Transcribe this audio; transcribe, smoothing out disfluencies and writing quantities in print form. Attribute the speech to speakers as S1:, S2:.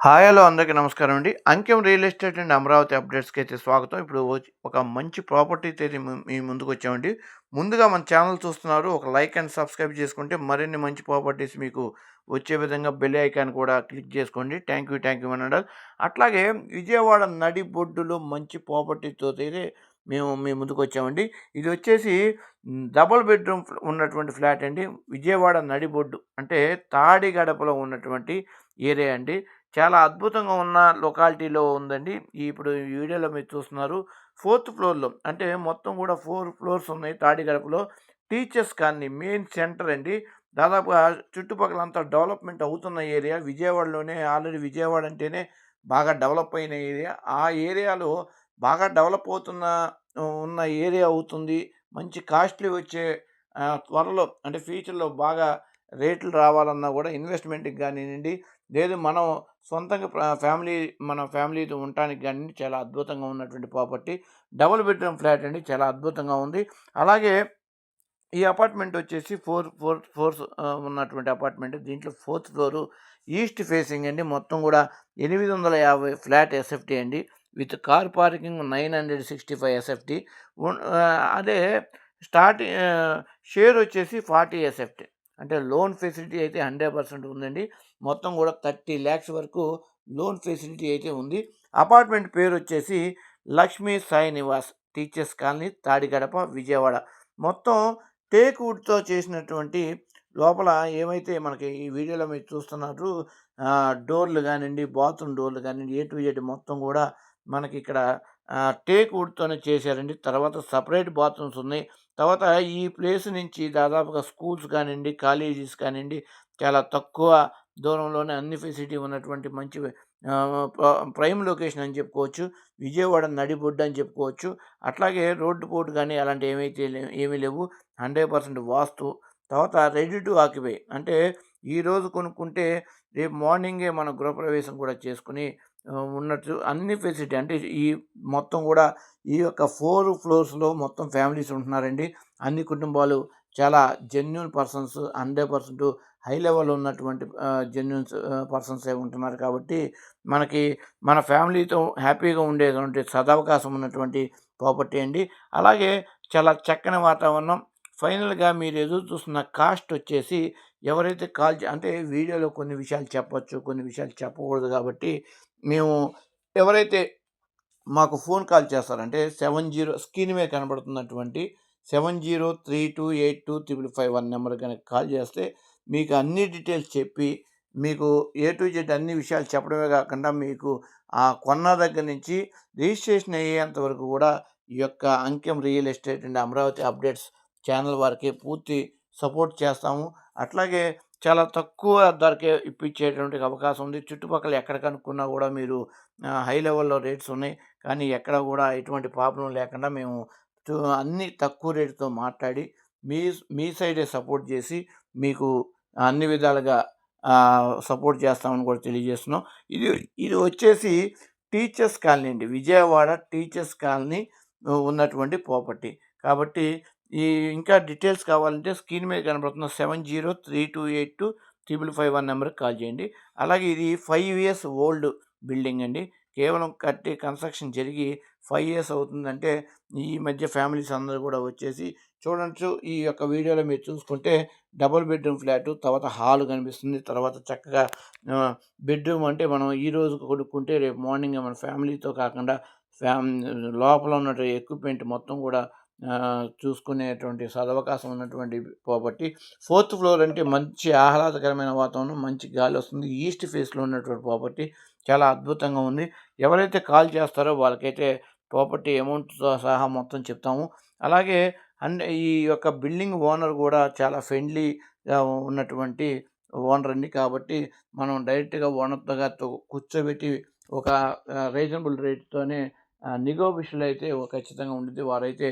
S1: Hi hello అందరికీ నమస్కారం అండి. అంకెం రియల్ ఎస్టేట్ అండ్ అమరావతి అప్డేట్స్‌కి అయితే స్వాగతం. ఇప్పుడు ఒక మంచి ప్రాపర్టీతో అయితే మీ ముందుకొచ్చామండి. ముందుగా మన ఛానల్ చూస్తున్నారు. ఒక లైక్ అండ్ సబ్స్క్రైబ్ చేసుకుంటే మరిన్ని మంచి ప్రాపర్టీస్ మీకు వచ్చే విధంగా బెల్ ఐకాన్ కూడా క్లిక్ చేసుకోండి. థ్యాంక్ యూ అనండాల్. అట్లాగే విజయవాడ నడిబొడ్డులో మంచి ప్రాపర్టీతోటి మేము మీ ముందుకొచ్చామండి. ఇది వచ్చేసి డబుల్ బెడ్‌రూమ్ ఉన్నటువంటి ఫ్లాట్ అండి. విజయవాడ నడిబొడ్డు అంటే తాడిగడపలో ఉన్నటువంటి ఏరియా అండి. చాలా అద్భుతంగా ఉన్న లొకాలిటీలో ఉందండి. ఇప్పుడు ఈ వీడియోలో మీరు చూస్తున్నారు. ఫోర్త్ ఫ్లోర్‌లో అంటే మొత్తం కూడా 4 ఫ్లోర్స్ ఉన్నాయి తాడిగడపలో. టీచర్స్ కాలనీ మెయిన్ సెంటర్ అండి. దాదాపుగా చుట్టుపక్కలంతా డెవలప్‌మెంట్ అవుతున్న ఏరియా. విజయవాడలోనే ఆల్రెడీ విజయవాడ అంటేనే బాగా డెవలప్ అయిన ఏరియా. ఆ ఏరియాలో బాగా డెవలప్ అవుతున్న ఉన్న ఏరియా అవుతుంది. మంచి కాస్ట్‌లీ వచ్చే త్వరలో అంటే ఫ్యూచర్‌లో బాగా రేట్లు రావాలన్నా కూడా ఇన్వెస్ట్‌మెంట్‌కి గానియండి, లేదు మనం సొంతంగా మన ఫ్యామిలీతో ఉండటానికి గాని చాలా అద్భుతంగా ఉన్నటువంటి ప్రాపర్టీ. డబుల్ బెడ్‌రూమ్ ఫ్లాట్ అండి. చాలా అద్భుతంగా ఉంది. అలాగే ఈ అపార్ట్మెంట్ వచ్చేసి 4 ఫ్లోర్స్ ఉన్నటువంటి అపార్ట్మెంట్. దీంట్లో ఫోర్త్ ఫ్లోరు ఈస్ట్ ఫేసింగ్ అండి. మొత్తం కూడా 850 ఫ్లాట్ ఎస్ఎఫ్టీ అండి. With car parking 965 SFT. అదే షేర్ వచ్చేసి 40 ఎస్ఎఫ్టీ. అంటే లోన్ ఫెసిలిటీ అయితే 100% ఉందండి. మొత్తం కూడా 30 లాక్స్ వరకు లోన్ ఫెసిలిటీ అయితే ఉంది. అపార్ట్మెంట్ పేరు వచ్చేసి లక్ష్మీ సాయి నివాస్, టీచర్స్ కాలనీ, తాడిగడప, విజయవాడ. మొత్తం టేక్ వుడ్‌తో చేసినటువంటి లోపల ఏమైతే మనకి ఈ వీడియోలో మీరు చూస్తున్నారు డోర్లు గానియండి, బాత్రూమ్ డోర్లు గానియండి, ఏ టు జెడ్ మొత్తం గూడా మనకిక్కడ టేక్ వుడ్‌తోనే చేశారండి. తర్వాత సెపరేట్ బాత్రూమ్స్ ఉన్నాయి. తర్వాత ఈ ప్లేస్ నుంచి దాదాపుగా స్కూల్స్ కానియండి, కాలేజెస్ కానియండి, చాలా తక్కువ దూరంలోనే అన్ని ఫెసిలిటీ ఉన్నటువంటి మంచి ప్రైమ్ లొకేషన్ అని చెప్పుకోవచ్చు. విజయవాడ నడిబొడ్డు అని చెప్పుకోవచ్చు. అట్లాగే రోడ్డు పోటు గాని అలాంటివి ఏమీ లేవు. 100% వాస్తు. తర్వాత రెడీ టు ఆక్యుపై అంటే ఈరోజు కొనుక్కుంటే రేపు మార్నింగే మనం గృహప్రవేశం కూడా చేసుకొని ఉన్నట్టు అన్ని ఫెసిలిటీ అంటే ఈ మొత్తం కూడా ఈ యొక్క 4 ఫ్లోర్స్‌లో మొత్తం ఫ్యామిలీస్ ఉంటున్నారండి. అన్ని కుటుంబాలు చాలా జెన్యూన్ పర్సన్స్ 100% హై లెవెల్ ఉన్నటువంటి జెన్యూన్స్ పర్సన్సే ఉంటున్నారు కాబట్టి మనకి మన ఫ్యామిలీతో హ్యాపీగా ఉండేటువంటి సదవకాశం ఉన్నటువంటి ప్రాపర్టీ అండి. అలాగే చాలా చక్కని వాతావరణం. ఫైనల్‌గా మీరు ఎదురు చూస్తున్న కాస్ట్ వచ్చేసి ఎవరైతే అంటే వీడియోలో కొన్ని విషయాలు చెప్పొచ్చు, కొన్ని విషయాలు చెప్పకూడదు కాబట్టి మేము ఎవరైతే మాకు ఫోన్ కాల్ చేస్తారంటే 70 స్క్రీన్ మీద కనబడుతున్నటువంటి 7032825551 నెంబర్ కనుక కాల్ చేస్తే మీకు అన్ని డీటెయిల్స్ చెప్పి మీకు ఏ టు జెడ్ అన్ని విషయాలు చెప్పడమే కాకుండా మీకు ఆ కొన్న దగ్గర నుంచి రిజిస్ట్రేషన్ అయ్యేంత వరకు కూడా ఈ యొక్క అంకెం real estate and Amaravati updates channel వారికి పూర్తి సపోర్ట్ చేస్తాము. అట్లాగే చాలా తక్కువ ధరకే ఇప్పించేటువంటి అవకాశం ఉంది. చుట్టుపక్కల ఎక్కడ కనుక్కున్నా కూడా మీరు హై లెవెల్‌లో రేట్స్ ఉన్నాయి. కానీ ఎక్కడ కూడా ఎటువంటి ప్రాబ్లమ్ లేకుండా మేము అన్నీ తక్కువ రేటుతో మాట్లాడి మీ మీ సైడే సపోర్ట్ చేసి మీకు అన్ని విధాలుగా సపోర్ట్ చేస్తామని కూడా తెలియజేస్తున్నాం. ఇది ఇది వచ్చేసి టీచర్స్ కాలనీ అండి. విజయవాడ టీచర్స్ కాలనీ ఉన్నటువంటి ప్రాపర్టీ. కాబట్టి ఇంకా డీటెయిల్స్ కావాలంటే స్క్రీన్ మీద కనబడుతున్న 7032825551 నెంబర్‌కి కాల్ చేయండి. అలాగే ఇది 5 ఇయర్స్ ఓల్డ్ బిల్డింగ్ అండి. కేవలం కట్టి కన్‌స్ట్రక్షన్ జరిగి 5 ఇయర్స్ అవుతుందంటే ఈ మధ్య ఫ్యామిలీస్ అందరూ కూడా వచ్చేసి చూడొచ్చు. ఈ యొక్క వీడియోలో మీరు చూసుకుంటే డబుల్ బెడ్‌రూమ్ ఫ్లాటు, తర్వాత హాల్ కనిపిస్తుంది. తర్వాత చక్కగా బెడ్‌రూమ్ అంటే మనం ఈరోజు కొనుక్కుంటే రేపు మార్నింగ్ మన ఫ్యామిలీతో కాకుండా ఫ్యామ్ లోపల ఉన్న ఎక్విప్‌మెంట్ మొత్తం కూడా చూసుకునేటువంటి సదవకాశం ఉన్నటువంటి ప్రాపర్టీ. ఫోర్త్ ఫ్లోర్ అంటే మంచి ఆహ్లాదకరమైన వాతావరణం, మంచి గాలి వస్తుంది. ఈస్ట్ ఫేస్‌లో ఉన్నటువంటి ప్రాపర్టీ చాలా అద్భుతంగా ఉంది. ఎవరైతే కాల్ చేస్తారో వాళ్ళకైతే ప్రాపర్టీ అమౌంట్‌తో సహా మొత్తం చెప్తాము. అలాగే ఈ యొక్క బిల్డింగ్ ఓనర్ కూడా చాలా ఫ్రెండ్లీగా ఉన్నటువంటి ఓనర్ అండి. కాబట్టి మనం డైరెక్ట్‌గా ఓనర్‌తో గారితో కూర్చోబెట్టి ఒక రీజనబుల్ రేట్‌తోనే నెగోషియబుల్ అయితే ఖచ్చితంగా ఉండిద్ది. వారైతే